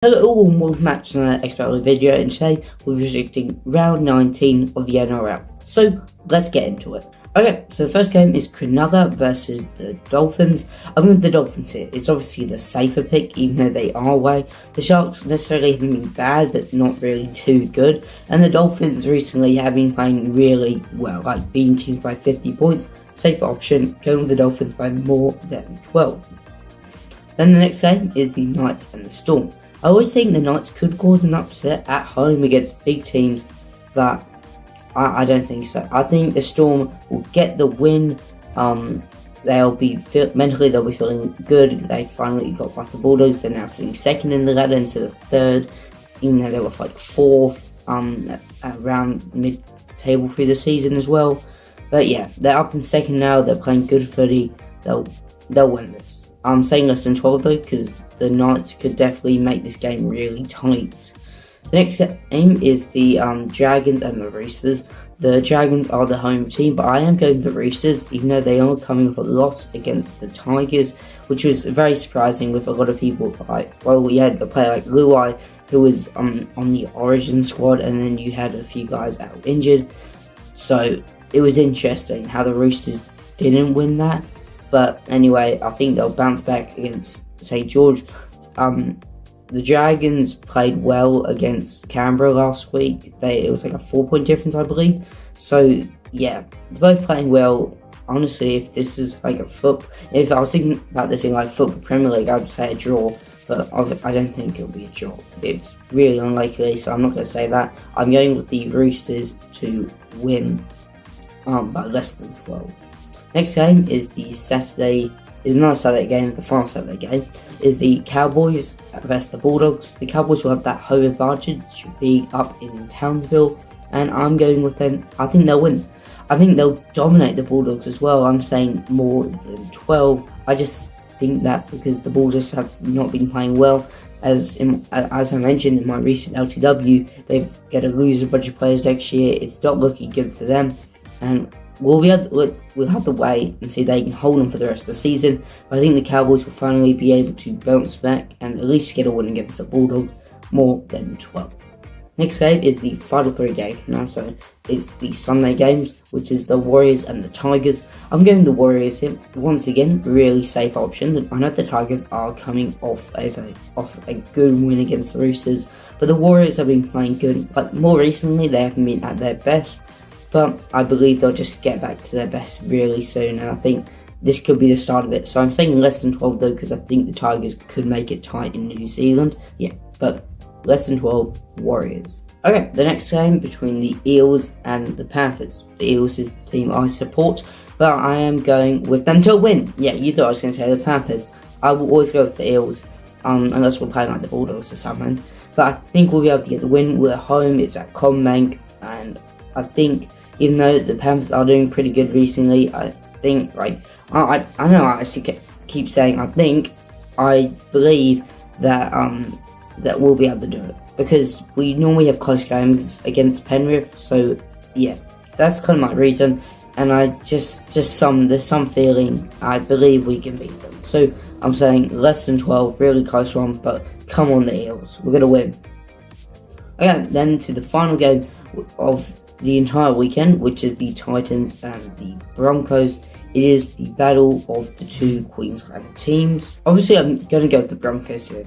Hello and welcome back to another expert video, and today we're predicting round 19 of the NRL. So let's get into it. Okay, so the first game is Cronulla versus the Dolphins. I'm going with the Dolphins here. It's obviously the safer pick, even though they are away. The Sharks necessarily haven't been bad, but not really too good. And the Dolphins recently have been playing really well, like beating teams by 50 points. Safer option, going with the Dolphins by more than 12. Then the next game is the Knights and the Storm. I always think the Knights could cause an upset at home against big teams, but I don't think so. I think the Storm will get the win. They'll be feeling good. They finally got past the Bulldogs. They're now sitting second in the ladder instead of third, even though they were like fourth around mid-table through the season as well. But yeah, they're up in second now. They're playing good footy. They'll win this. I'm saying less than 12 though, because the Knights could definitely make this game really tight. The next game is the Dragons and the Roosters. The Dragons are the home team, but I am going the Roosters, even though they are coming off a loss against the Tigers, which was very surprising with a lot of people. We had a player like Luai, who was on the Origin squad, and then you had a few guys that were injured. So it was interesting how the Roosters didn't win that. But anyway, I think they'll bounce back against St. George. The Dragons played well against Canberra last week. It was like a 4-point difference, I believe. So yeah, they're both playing well. Honestly, if this is like if I was thinking about this in like football Premier League, I would say a draw. But I don't think it'll be a draw. It's really unlikely, so I'm not going to say that. I'm going with the Roosters to win by less than 12. Next game is another Saturday game. The final Saturday game is the Cowboys versus the Bulldogs. The Cowboys will have that home advantage, being up in Townsville, and I'm going with them. I think they'll win. I think they'll dominate the Bulldogs as well. I'm saying more than 12. I just think that because the Bulldogs have not been playing well, as I mentioned in my recent LTW, they're going to lose a bunch of players next year. It's not looking good for them, and we'll have to wait and see if they can hold them for the rest of the season. But I think the Cowboys will finally be able to bounce back and at least get a win against the Bulldogs, more than 12. Next game is the final 3 games now, so it's the Sunday games, which is the Warriors and the Tigers. I'm going the Warriors here. Once again, really safe option. I know the Tigers are coming off a good win against the Roosters, but the Warriors have been playing good. Like more recently, they haven't been at their best. But I believe they'll just get back to their best really soon, and I think this could be the start of it. So I'm saying less than 12 though, because I think the Tigers could make it tight in New Zealand. Yeah, but less than 12, Warriors. Okay, the next game between the Eels and the Panthers. The Eels is the team I support, but I am going with them to win. Yeah, you thought I was going to say the Panthers. I will always go with the Eels, unless we're playing like the Bulldogs or something. But I think we'll be able to get the win. We're home, it's at CommBank, and I think even though the Panthers are doing pretty good recently, I think, I know I actually keep saying I believe that that we'll be able to do it, because we normally have close games against Penrith. So yeah, that's kind of my reason, and there's some feeling I believe we can beat them. So I'm saying less than 12, really close one, but come on the Eels, we're gonna win. Okay, then to the final game of the entire weekend, which is the Titans and the Broncos. It is the battle of the 2 Queensland teams. Obviously, I'm going to go with the Broncos here.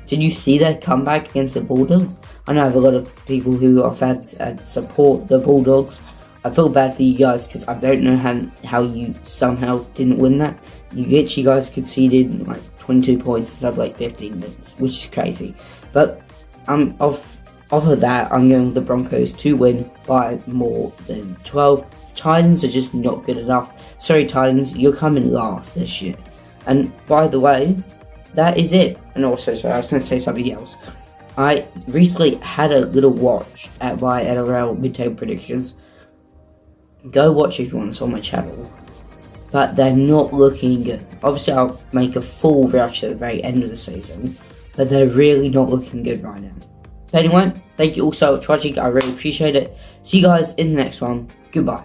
Did you see their comeback against the Bulldogs? I know I have a lot of people who are fans and support the Bulldogs. I feel bad for you guys, because I don't know how you somehow didn't win that. You guys conceded 22 points instead of 15 minutes, which is crazy. But off of that, I'm going with the Broncos to win by more than 12. The Titans are just not good enough. Sorry, Titans, you're coming last this year. And by the way, that is it. And also, sorry, I was going to say something else. I recently had a little watch at my NRL mid-table predictions. Go watch if you want. It's on my channel. But they're not looking good. Obviously, I'll make a full reaction at the very end of the season. But they're really not looking good right now. But anyway, thank you all so much for watching. I really appreciate it. See you guys in the next one. Goodbye.